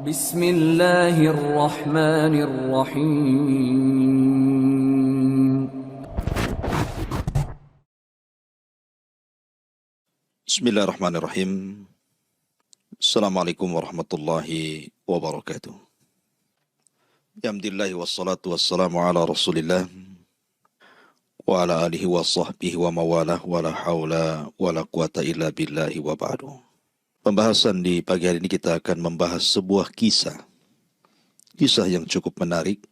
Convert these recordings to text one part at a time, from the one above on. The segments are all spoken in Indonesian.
Bismillahirrahmanirrahim. Bismillahirrahmanirrahim. Assalamualaikum warahmatullahi wabarakatuh. Alhamdulillah wassalatu wassalamu ala rasulillah wa ala alihi wa sahbihi wa mawalah wa la hawla wa la quwata illa billahi wa ba'du. Pembahasan di pagi hari ini kita akan membahas sebuah kisah yang cukup menarik.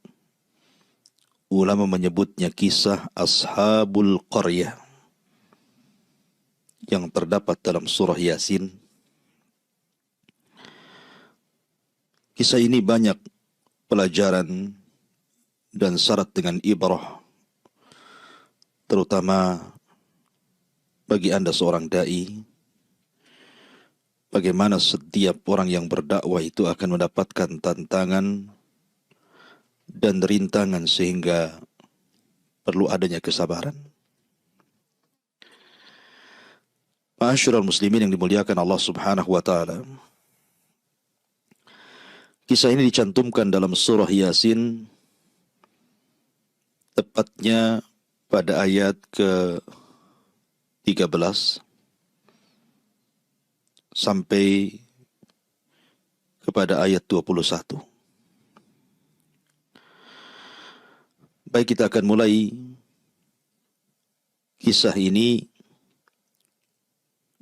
Ulama menyebutnya kisah Ashabul Qaryah yang terdapat dalam surah Yasin. Kisah ini banyak pelajaran dan syarat dengan ibrah, terutama bagi Anda seorang da'i. Bagaimana setiap orang yang berdakwah itu akan mendapatkan tantangan dan rintangan sehingga perlu adanya kesabaran. Ma'asyiral muslimin yang dimuliakan Allah Subhanahu wa taala. Kisah ini dicantumkan dalam surah Yasin, tepatnya pada ayat ke-13 sampai kepada ayat 21. Baik, kita akan mulai kisah ini.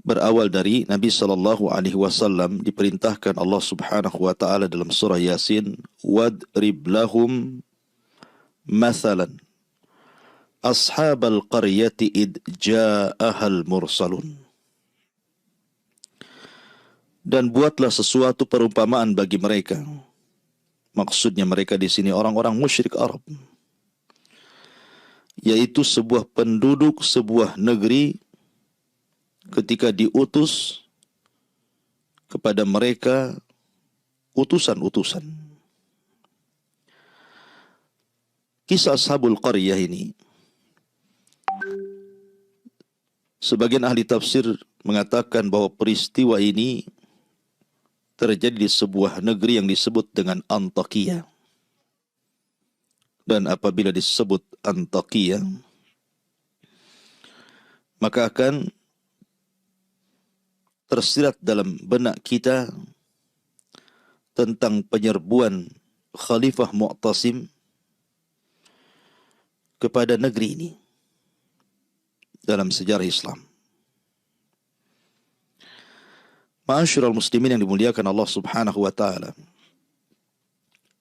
Berawal dari Nabi SAW diperintahkan Allah Subhanahu wa taala dalam surah Yasin, wadrib lahum mathalan ashabal qaryati id ja'ahal mursalun. Dan buatlah sesuatu perumpamaan bagi mereka. Maksudnya mereka di sini orang-orang musyrik Arab, yaitu sebuah penduduk sebuah negeri ketika diutus kepada mereka utusan-utusan. Kisah Ashabul Qaryah ini, sebagian ahli tafsir mengatakan bahwa peristiwa ini terjadi di sebuah negeri yang disebut dengan Antakya. Dan apabila disebut Antakya, maka akan tersirat dalam benak kita tentang penyerbuan Khalifah Mu'tasim kepada negeri ini dalam sejarah Islam. Ma'asyiral muslimin yang dimuliakan Allah Subhanahu wa taala.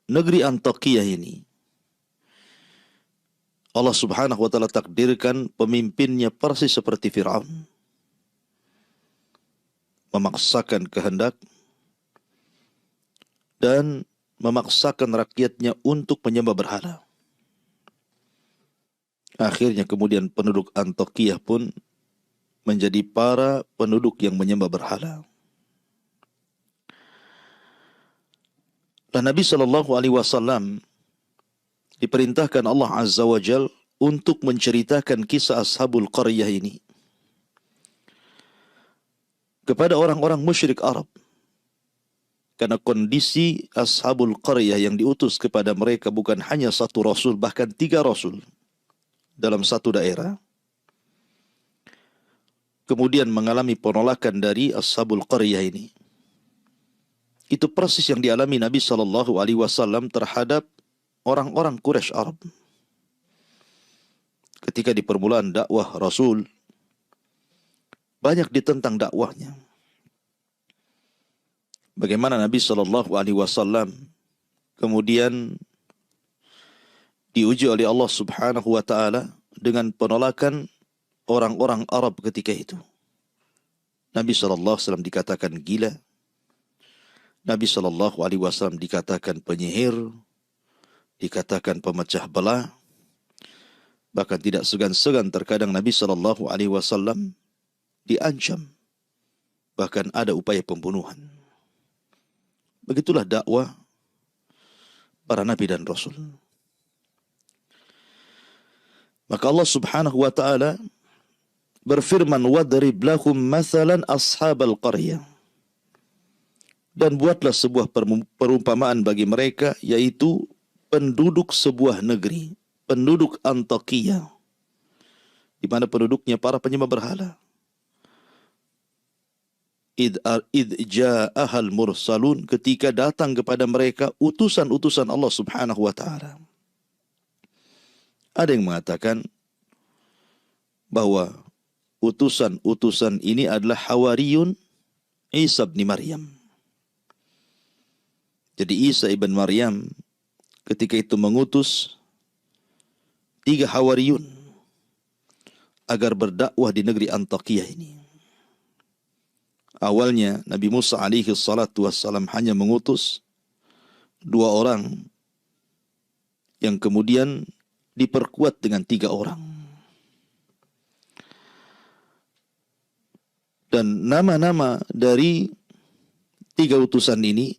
Negeri Antakya ini Allah Subhanahu wa taala takdirkan pemimpinnya persis seperti Firaun, memaksakan kehendak dan memaksakan rakyatnya untuk menyembah berhala. Akhirnya kemudian penduduk Antakya pun menjadi para penduduk yang menyembah berhala. Dan Nabi SAW diperintahkan Allah Azza wa Jal untuk menceritakan kisah Ashabul Qaryah ini kepada orang-orang musyrik Arab. Karena kondisi Ashabul Qaryah yang diutus kepada mereka bukan hanya satu rasul, bahkan 3 rasul dalam satu daerah, kemudian mengalami penolakan dari Ashabul Qaryah ini. Itu persis yang dialami Nabi SAW terhadap orang-orang Quraisy Arab. Ketika di permulaan dakwah Rasul, banyak ditentang dakwahnya. Bagaimana Nabi SAW kemudian diuji oleh Allah Subhanahu wa taala dengan penolakan orang-orang Arab ketika itu. Nabi SAW dikatakan gila. Nabi SAW dikatakan penyihir, dikatakan pemecah belah. Bahkan tidak segan-segan terkadang Nabi SAW diancam. Bahkan ada upaya pembunuhan. Begitulah dakwah para nabi dan rasul. Maka Allah Subhanahu wa taala berfirman, wadrib lahum mathalan ashabal qaryah. Dan buatlah sebuah perumpamaan bagi mereka, yaitu penduduk sebuah negeri, penduduk Antakya, di mana penduduknya para penyembah berhala. Id ja'ahal mursalun, ketika datang kepada mereka utusan-utusan Allah Subhanahu wa taala. Ada yang mengatakan bahwa utusan-utusan ini adalah Hawariyun Isa bin Maryam. Jadi Isa ibn Maryam ketika itu mengutus 3 Hawariyun agar berdakwah di negeri Antakya ini. Awalnya Nabi Musa alaihi salatu wassalam hanya mengutus 2 orang yang kemudian diperkuat dengan 3 orang. Dan nama-nama dari 3 utusan ini,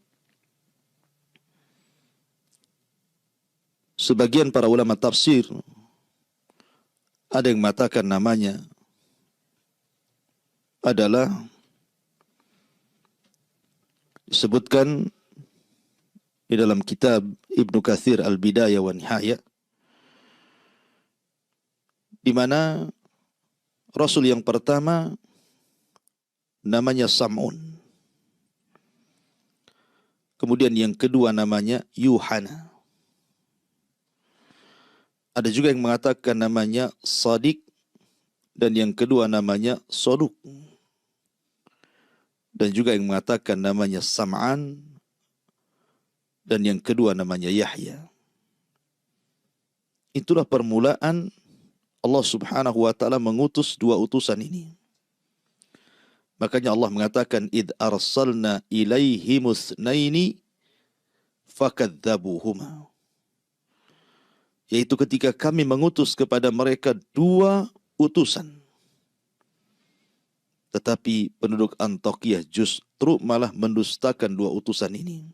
sebagian para ulama tafsir ada yang mengatakan namanya adalah disebutkan di dalam kitab Ibnu Katsir Al-Bidayah wa Nihayah, di mana Rasul yang pertama namanya Sam'un. Kemudian yang kedua namanya Yuhana. Ada juga yang mengatakan namanya Sadiq, dan yang kedua namanya Soduk. Dan juga yang mengatakan namanya Sam'an, dan yang kedua namanya Yahya. Itulah permulaan Allah Subhanahu wa taala mengutus 2 utusan ini. Makanya Allah mengatakan id arsalna ilaihimus naini fakadzabuhuma. Yaitu ketika kami mengutus kepada mereka 2 utusan. Tetapi penduduk Antakya justru malah mendustakan 2 utusan ini.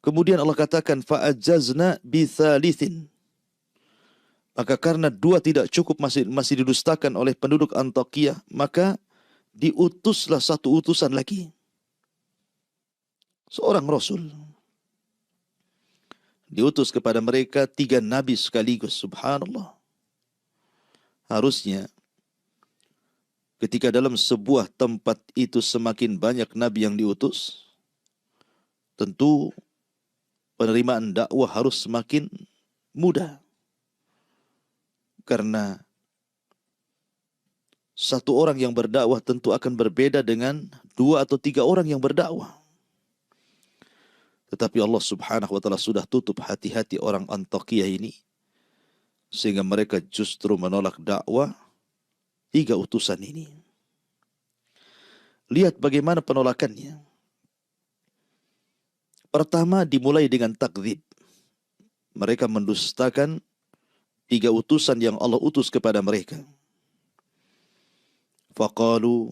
Kemudian Allah katakan fa'ajazna bithalithin. Maka karena 2 tidak cukup, masih didustakan oleh penduduk Antakya, maka diutuslah 1 utusan lagi. Seorang Rasul. Diutus kepada mereka 3 nabi sekaligus. Subhanallah. Harusnya ketika dalam sebuah tempat itu semakin banyak nabi yang diutus, tentu penerimaan dakwah harus semakin mudah. Karena 1 orang yang berdakwah tentu akan berbeda dengan 2 atau 3 orang yang berdakwah. Tetapi Allah Subhanahu wa taala sudah tutup hati-hati orang Antakya ini, sehingga mereka justru menolak dakwah 3 utusan ini. Lihat bagaimana penolakannya. Pertama dimulai dengan takdzib. Mereka mendustakan 3 utusan yang Allah utus kepada mereka. Faqalu,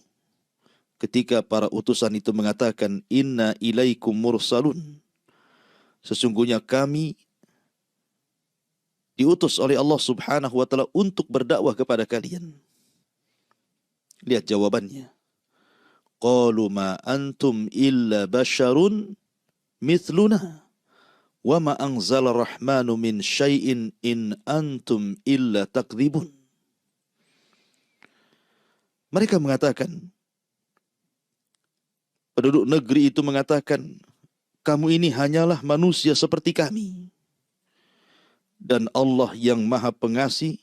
ketika para utusan itu mengatakan inna ilaikum mursalun, sesungguhnya kami diutus oleh Allah Subhanahu wa taala untuk berdakwah kepada kalian. Lihat jawabannya. Qalu ma antum illa basyarun mithluna wa ma anzala rahmanu min syai'in in antum illa takdzibun. Mereka mengatakan, penduduk negeri itu mengatakan, kamu ini hanyalah manusia seperti kami. Dan Allah yang Maha Pengasih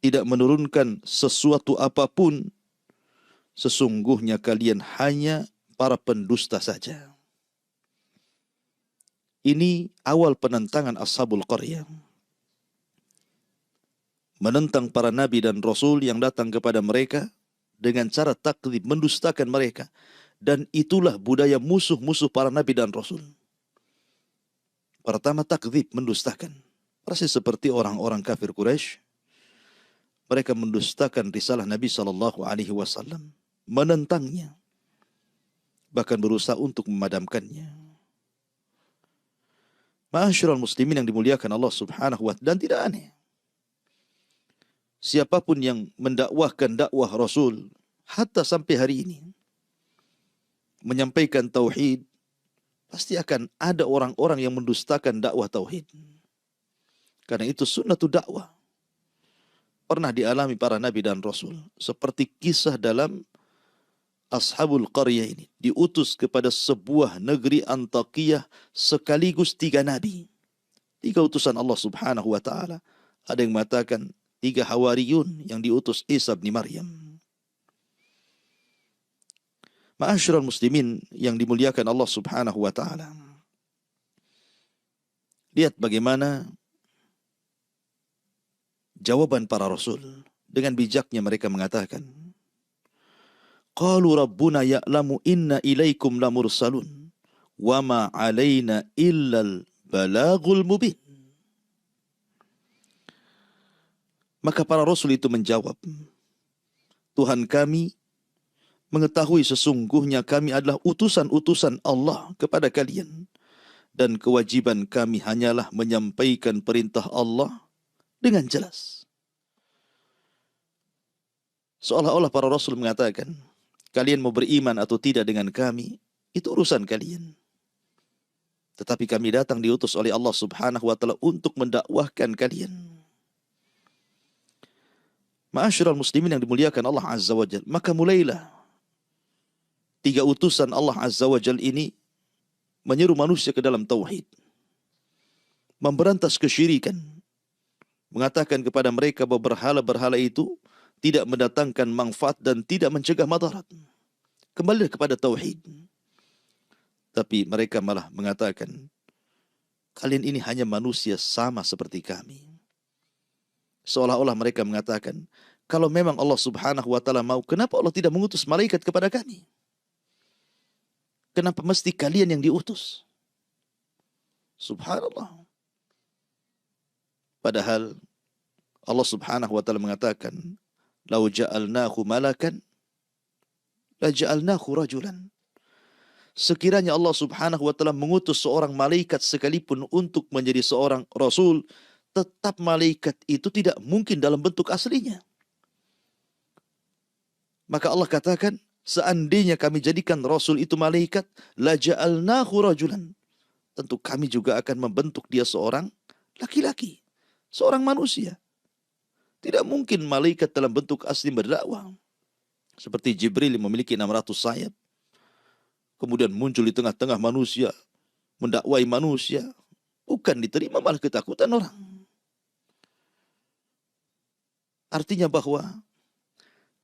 tidak menurunkan sesuatu apapun. Sesungguhnya kalian hanya para pendusta saja. Ini awal penentangan Ashabul Qaryah. Menentang para nabi dan rasul yang datang kepada mereka dengan cara takdzib, mendustakan mereka. Dan itulah budaya musuh-musuh para nabi dan rasul. Pertama takdzib, mendustakan. Persis seperti orang-orang kafir Quraisy. Mereka mendustakan risalah Nabi SAW, menentangnya, bahkan berusaha untuk memadamkannya. Ma'asyiral muslimin yang dimuliakan Allah Subhanahu wa taala, dan tidak aneh. Siapapun yang mendakwahkan dakwah Rasul hatta sampai hari ini, menyampaikan tauhid, pasti akan ada orang-orang yang mendustakan dakwah tauhid. Karena itu sunnatu dakwah. Pernah dialami para nabi dan rasul. Seperti kisah dalam Ashabul Qaryah ini. Diutus kepada sebuah negeri Antakiyah sekaligus 3 nabi. 3 utusan Allah subhanahu wa ta'ala. Ada yang mengatakan 3 hawariyun yang diutus Isa bin Maryam. Ma'asyiral muslimin yang dimuliakan Allah subhanahu wa ta'ala. Lihat bagaimana jawaban para rasul. Dengan bijaknya mereka mengatakan, qalu rabbuna ya'lamu inna ilaikum lamursalun wa ma alaina illal balagul mubin. Maka para rasul itu menjawab, Tuhan kami mengetahui sesungguhnya kami adalah utusan-utusan Allah kepada kalian, dan kewajiban kami hanyalah menyampaikan perintah Allah dengan jelas. Seolah-olah para rasul mengatakan, kalian mau beriman atau tidak dengan kami, itu urusan kalian. Tetapi kami datang diutus oleh Allah subhanahu wa ta'ala untuk mendakwahkan kalian. Ma'asyiral muslimin yang dimuliakan Allah azza wa jalla. Maka mulailah 3 utusan Allah azza wa jalla ini menyeru manusia ke dalam tauhid. Memberantas kesyirikan. Mengatakan kepada mereka bahwa berhala-berhala itu tidak mendatangkan manfaat dan tidak mencegah madarat. Kembali kepada tauhid. Tapi mereka malah mengatakan, kalian ini hanya manusia sama seperti kami. Seolah-olah mereka mengatakan, kalau memang Allah subhanahu wa ta'ala mau, kenapa Allah tidak mengutus malaikat kepada kami? Kenapa mesti kalian yang diutus? Subhanallah. Padahal Allah subhanahu wa ta'ala mengatakan, lau ja'alnahu malakan, la ja'alnahu rajulan. Sekiranya Allah subhanahu wa ta'ala mengutus seorang malaikat sekalipun untuk menjadi seorang rasul, tetap malaikat itu tidak mungkin dalam bentuk aslinya. Maka Allah katakan, seandainya kami jadikan rasul itu malaikat, la ja'alnahu rajulan. Tentu kami juga akan membentuk dia seorang laki-laki. Seorang manusia. Tidak mungkin malaikat dalam bentuk asli berdakwah. Seperti Jibril yang memiliki 600 sayap. Kemudian muncul di tengah-tengah manusia. Mendakwai manusia. Bukan diterima, malah ketakutan orang. Artinya bahwa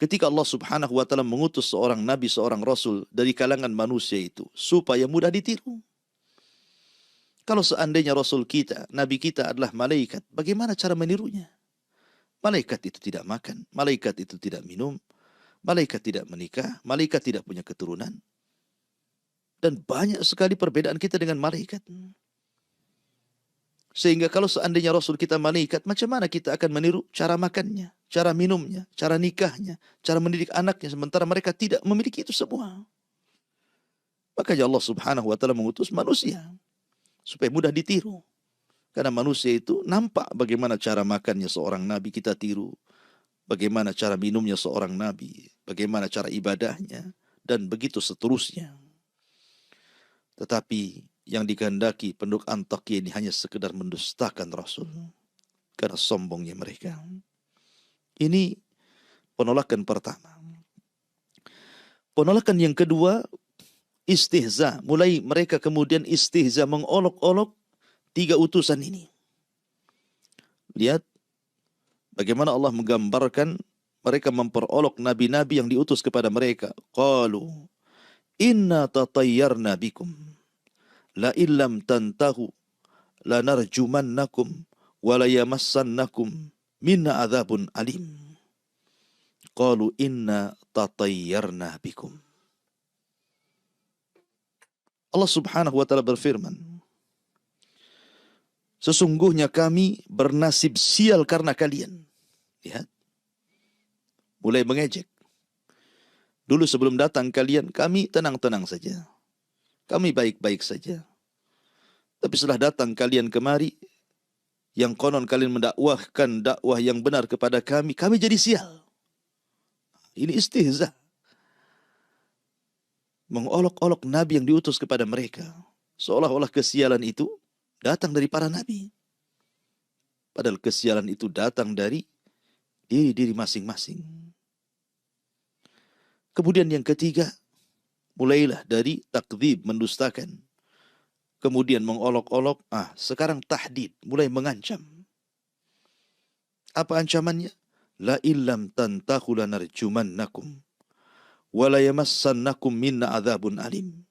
ketika Allah subhanahu wa ta'ala mengutus seorang nabi, seorang rasul dari kalangan manusia itu. Supaya mudah ditiru. Kalau seandainya rasul kita, nabi kita adalah malaikat, bagaimana cara menirunya? Malaikat itu tidak makan, malaikat itu tidak minum, malaikat tidak menikah, malaikat tidak punya keturunan. Dan banyak sekali perbedaan kita dengan malaikat. Sehingga kalau seandainya rasul kita malaikat, macam mana kita akan meniru cara makannya, cara minumnya, cara nikahnya, cara mendidik anaknya, sementara mereka tidak memiliki itu semua. Makanya Allah subhanahu wa ta'ala mengutus manusia supaya mudah ditiru. Karena manusia itu nampak bagaimana cara makannya seorang nabi, kita tiru. Bagaimana cara minumnya seorang nabi, bagaimana cara ibadahnya, dan begitu seterusnya. Tetapi yang dikehendaki penduduk Antakya ini hanya sekedar mendustakan Rasul. Karena sombongnya mereka. Ini penolakan pertama. Penolakan yang kedua, istihza. Mulai mereka kemudian istihza, mengolok-olok 3 utusan ini. Lihat bagaimana Allah menggambarkan mereka memperolok nabi-nabi yang diutus kepada mereka. Qalu inna tatayyarna bikum la illam tantahu lanarjumannakum wa la yamassannakum minna adzabun alim. Qalu inna tatayyarna bikum. Allah subhanahu wa ta'ala berfirman, sesungguhnya kami bernasib sial karena kalian. Lihat. Mulai mengejek. Dulu sebelum datang kalian, kami tenang-tenang saja. Kami baik-baik saja. Tapi setelah datang kalian kemari, yang konon kalian mendakwahkan dakwah yang benar kepada kami, kami jadi sial. Ini istihza. mengolok-olok nabi yang diutus kepada mereka, seolah-olah kesialan itu datang dari para nabi. Padahal kesialan itu datang dari diri-diri masing-masing. Kemudian yang ketiga, mulailah dari takdzib, mendustakan. Kemudian mengolok-olok, sekarang tahdid, mulai mengancam. Apa ancamannya? La illam tantahu lanarjumannakum wa la yamassannakum minna adzabun alim.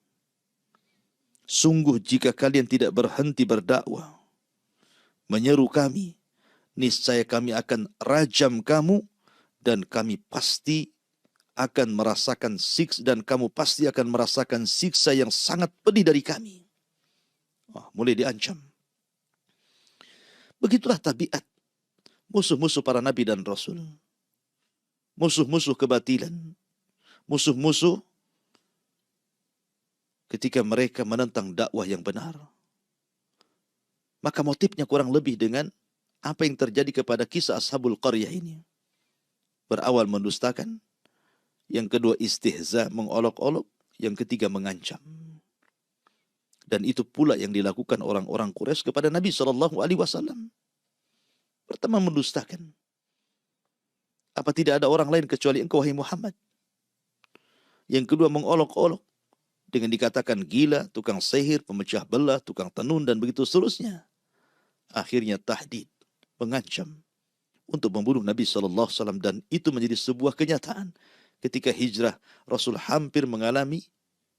Sungguh jika kalian tidak berhenti berdakwah, menyeru kami, niscaya kami akan rajam kamu dan kami pasti akan merasakan siksa yang sangat pedih dari kami. Mulai diancam. Begitulah tabiat musuh-musuh para nabi dan rasul. Musuh-musuh kebatilan. Musuh-musuh ketika mereka menentang dakwah yang benar. Maka motifnya kurang lebih dengan apa yang terjadi kepada kisah Ashabul Qaryah ini. Berawal mendustakan, yang kedua istihza, mengolok-olok, yang ketiga mengancam. Dan itu pula yang dilakukan orang-orang Quraisy kepada Nabi SAW. Pertama mendustakan. Apa tidak ada orang lain kecuali engkau, wahai Muhammad? Yang kedua mengolok-olok dengan dikatakan gila, tukang sihir, pemecah belah, tukang tenun, dan begitu seterusnya. Akhirnya tahdid, mengancam untuk membunuh Nabi SAW, dan itu menjadi sebuah kenyataan ketika hijrah Rasul hampir mengalami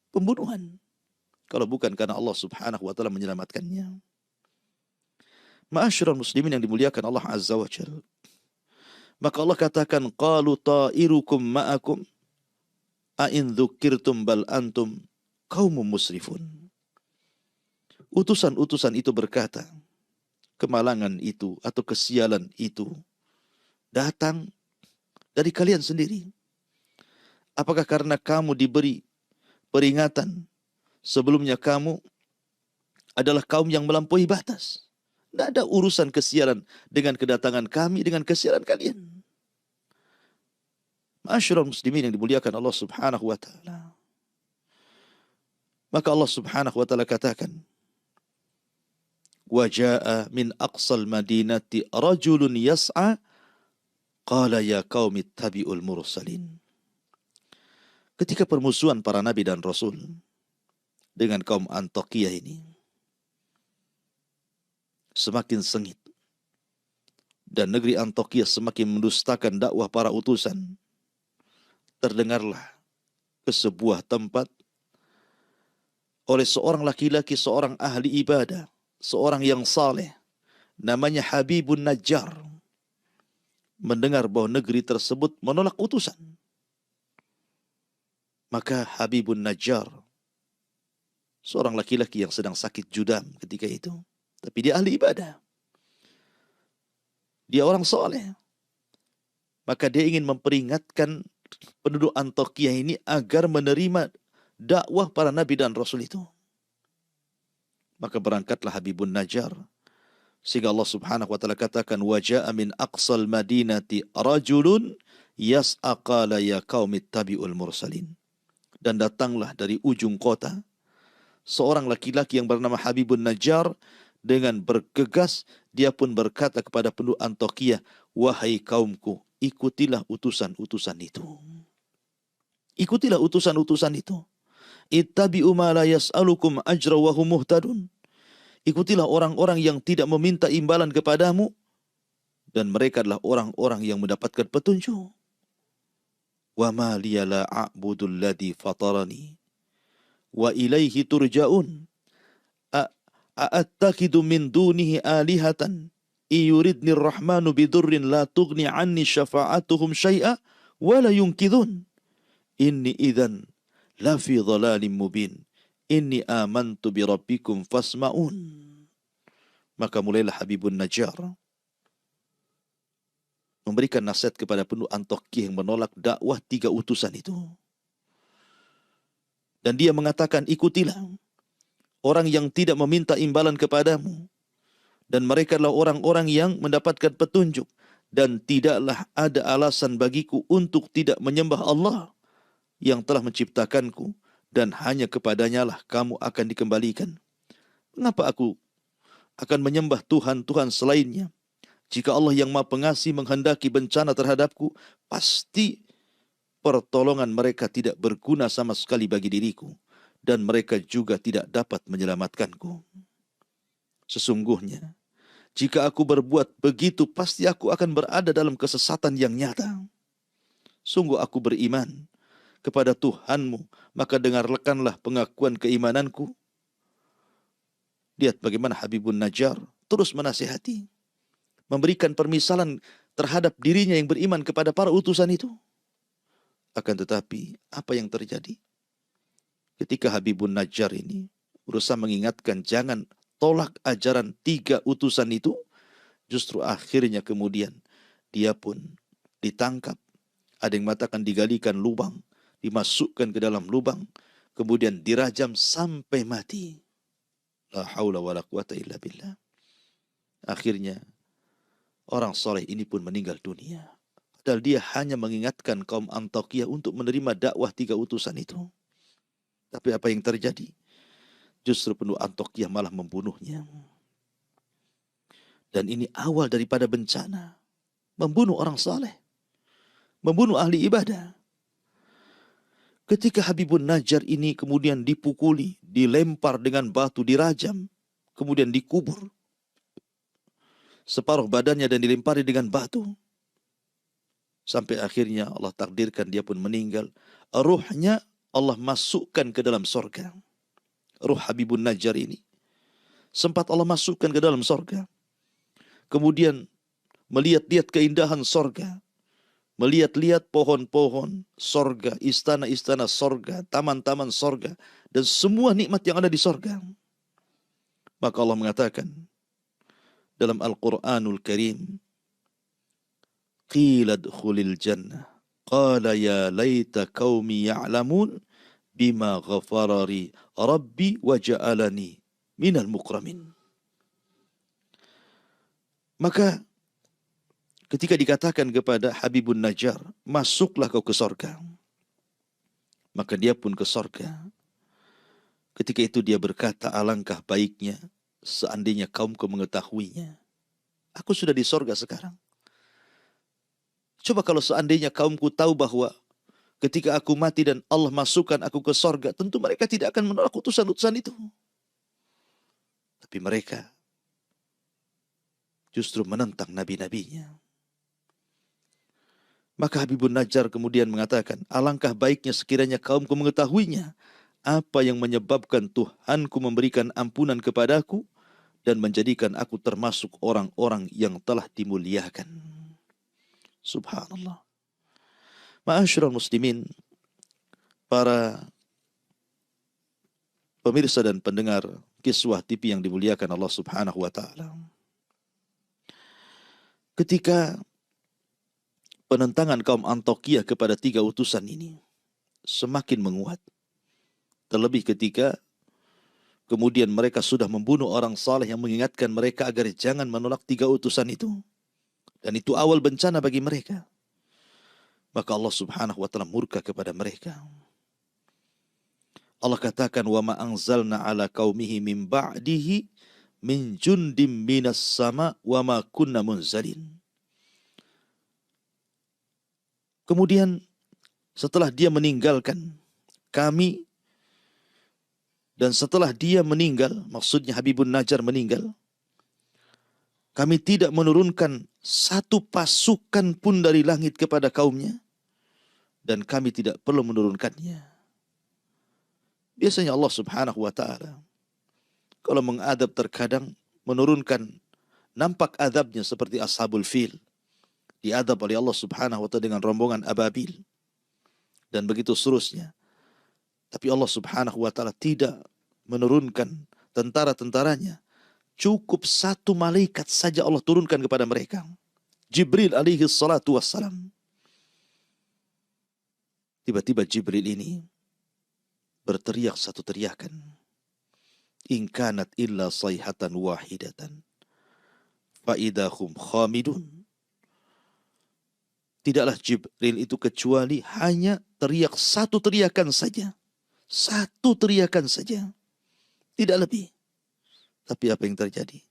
pembunuhan kalau bukan karena Allah Subhanahu wa taala menyelamatkannya. Ma'asyiral muslimin yang dimuliakan Allah Azza wa Jalla. Maka Allah katakan qalu ta'irukum ma'akum a in dzukirtum bal antum qaumum musrifun. Utusan-utusan itu berkata, kemalangan itu atau kesialan itu datang dari kalian sendiri. Apakah karena kamu diberi peringatan sebelumnya kamu adalah kaum yang melampaui batas? Tidak ada urusan kesialan dengan kedatangan kami, dengan kesialan kalian. Ma'asyiral muslimin yang dimuliakan Allah Subhanahu wa taala. Maka Allah Subhanahu wa taala katakan, wa jaa'a min aqsal madinati rajulun yas'a qala ya qaumi ittabi'ul mursalin. Ketika permusuhan para nabi dan rasul dengan kaum Antiokhia ini semakin sengit dan negeri Antiokhia semakin mendustakan dakwah para utusan, terdengarlah ke sebuah tempat oleh seorang laki-laki, seorang ahli ibadah, seorang yang saleh, namanya Habibun Najjar, mendengar bahwa negeri tersebut menolak utusan. Maka Habibun Najjar, seorang laki-laki yang sedang sakit judam ketika itu, tapi dia ahli ibadah, dia orang saleh, maka dia ingin memperingatkan penduduk Antiokhia ini agar menerima dakwah para nabi dan rasul itu. Maka berangkatlah Habibun Najjar, sehingga Allah Subhanahu wa taala katakan wa jaa'a min aqsal madinati rajulun yas'a qala ya qaumi ittabi'ul mursalin. Dan datanglah dari ujung kota seorang laki-laki yang bernama Habibun Najjar, dengan bergegas dia pun berkata kepada penduduk Antiokhia, wahai kaumku, ikutilah utusan-utusan itu. Ikutilah utusan-utusan itu. Ittabi'u ma la yas'alukum ajra wa hum muhtadun. Ikutilah orang-orang yang tidak meminta imbalan kepadamu, dan mereka adalah orang-orang yang mendapatkan petunjuk. Wa ma liya la a'budu alladhi fatarani wa ilaihi turja'un. A'attakidu min dunihi alihatan iyuridni ar-rahmanu bidurrin la tughni anni syafa'atuhum syai'a wa la yunkidhun. Inni idzan la fi dhalalim mubin. Inni amantu bi rabbikum fasma'un. Maka mulailah Habibun Najjar memberikan nasihat kepada penduduk Antiokhia yang menolak dakwah 3 utusan itu. Dan dia mengatakan, ikutilah orang yang tidak meminta imbalan kepadamu, dan mereka adalah orang-orang yang mendapatkan petunjuk, dan tidaklah ada alasan bagiku untuk tidak menyembah Allah yang telah menciptakanku dan hanya kepadanya lah kamu akan dikembalikan. Mengapa aku akan menyembah Tuhan-Tuhan selainnya? Jika Allah yang Maha Pengasih menghendaki bencana terhadapku, pasti pertolongan mereka tidak berguna sama sekali bagi diriku, dan mereka juga tidak dapat menyelamatkanku. Sesungguhnya, jika aku berbuat begitu, pasti aku akan berada dalam kesesatan yang nyata. Sungguh aku beriman kepada Tuhanmu, maka dengarkanlah pengakuan keimananku. Lihat bagaimana Habibun Najjar terus menasihati, memberikan permisalan terhadap dirinya yang beriman kepada para utusan itu. Akan tetapi, apa yang terjadi? Ketika Habibun Najjar ini berusaha mengingatkan jangan tolak ajaran 3 utusan itu, justru akhirnya kemudian dia pun ditangkap. Ada yang mengatakan digalikan lubang, dimasukkan ke dalam lubang, kemudian dirajam sampai mati. La haula wa la quwata illa billah. Akhirnya orang soleh ini pun meninggal dunia. Padahal dia hanya mengingatkan kaum Antakya untuk menerima dakwah 3 utusan itu. Tapi apa yang terjadi? Justru penduduk Antakya malah membunuhnya. Dan ini awal daripada bencana. Membunuh orang saleh. Membunuh ahli ibadah. Ketika Habibun Najjar ini kemudian dipukuli, dilempar dengan batu, dirajam, kemudian dikubur. Separuh badannya dan dilempari dengan batu. Sampai akhirnya Allah takdirkan dia pun meninggal. Ruhnya Allah masukkan ke dalam sorga. Ruh Habibun Najjar ini sempat Allah masukkan ke dalam sorga. Kemudian melihat-lihat keindahan sorga. Melihat-lihat pohon-pohon sorga, istana-istana sorga, taman-taman sorga, dan semua nikmat yang ada di sorga. Maka Allah mengatakan dalam Al-Quranul Karim, Qila dkhulil jannah. Qala ya laita qaumi ya'lamun bima ghafarari rabbi wa ja'alani minal mukramin. Maka ketika dikatakan kepada Habibun Najjar, masuklah kau ke sorga, maka dia pun ke sorga. Ketika itu dia berkata, alangkah baiknya seandainya kaumku mengetahuinya. Aku sudah di sorga sekarang. Coba kalau seandainya kaumku tahu bahwa ketika aku mati dan Allah masukkan aku ke sorga, tentu mereka tidak akan menolak utusan-utusan itu. Tapi mereka justru menentang nabi-nabinya. Maka Habibun Najjar kemudian mengatakan, alangkah baiknya sekiranya kaumku mengetahuinya, apa yang menyebabkan Tuhanku memberikan ampunan kepadaku dan menjadikan aku termasuk orang-orang yang telah dimuliakan. Subhanallah. Ma'asyiral muslimin, para pemirsa dan pendengar Kiswah TV yang dimuliakan Allah Subhanahu wa taala. Ketika penentangan kaum Antakya kepada 3 utusan ini semakin menguat, terlebih ketika kemudian mereka sudah membunuh orang saleh yang mengingatkan mereka agar jangan menolak 3 utusan itu. Dan itu awal bencana bagi mereka. Maka Allah Subhanahu wa taala murka kepada mereka. Allah katakan, wa ma anzalna ala qaumihi min ba'dihi min jundim minas sama wa ma kunna munzalin. Kemudian setelah dia meninggalkan kami, dan setelah dia meninggal, maksudnya Habibun Najjar meninggal, kami tidak menurunkan satu pasukan pun dari langit kepada kaumnya, dan kami tidak perlu menurunkannya. Biasanya Allah Subhanahu wa ta'ala kalau mengadab terkadang menurunkan, nampak adabnya seperti Ashabul Fil, diadab oleh Allah Subhanahu wa ta'ala dengan rombongan ababil, dan begitu seterusnya. Tapi Allah Subhanahu wa ta'ala tidak menurunkan tentara-tentaranya. Cukup 1 malaikat saja Allah turunkan kepada mereka. Jibril alaihi salatu wassalam. Tiba-tiba Jibril ini berteriak satu teriakan. In kanat illa sayhatan wahidatan faidahum khamidun. Tidaklah Jibril itu kecuali hanya teriak satu teriakan saja, Satu teriakan saja, tidak lebih. Tapi apa yang terjadi?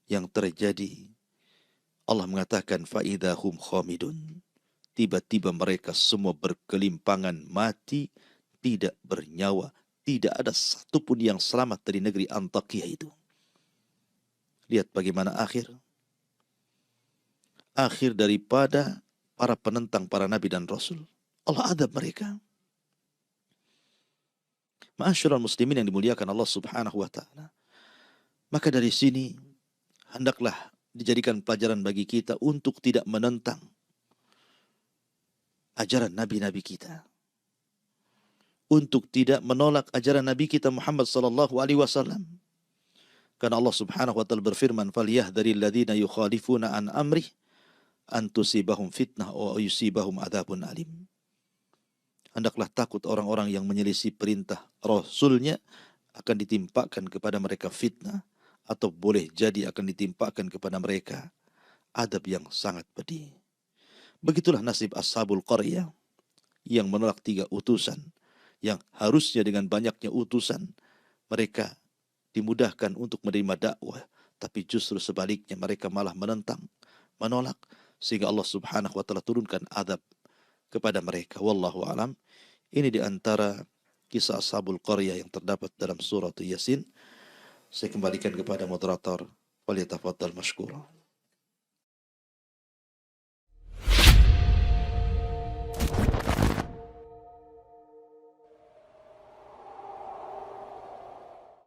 Yang terjadi, Allah mengatakan فَإِذَا هُمْ خَامِدُونَ. Tiba-tiba mereka semua berkelimpangan mati, tidak bernyawa. Tidak ada satupun yang selamat dari negeri Antakya itu. Lihat bagaimana akhir daripada para penentang para nabi dan rasul. Allah adab mereka. Ma'asyiral muslimin yang dimuliakan Allah Subhanahu wa taala. Maka dari sini hendaklah dijadikan pelajaran bagi kita untuk tidak menentang ajaran nabi-nabi kita. Untuk tidak menolak ajaran nabi kita Muhammad sallallahu alaihi wasallam. Karena Allah Subhanahu wa taala berfirman, "Falyahdharil ladzina yukhalifuna an amrih an tusibahum fitnah wa yusibahum adzabun alim." Hendaklah takut orang-orang yang menyelisih perintah Rasulnya akan ditimpakan kepada mereka fitnah, atau boleh jadi akan ditimpakan kepada mereka adab yang sangat pedih. Begitulah nasib Ashabul Qaryah yang menolak 3 utusan, yang harusnya dengan banyaknya utusan mereka dimudahkan untuk menerima dakwah, tapi justru sebaliknya mereka malah menentang, menolak, sehingga Allah Subhanahu wa taala turunkan adab kepada mereka. Wallahu alam. Ini di antara kisah Ashabul Qaryah yang terdapat dalam surah Yasin. Saya kembalikan kepada moderator. Waliyatafaddal mashkura.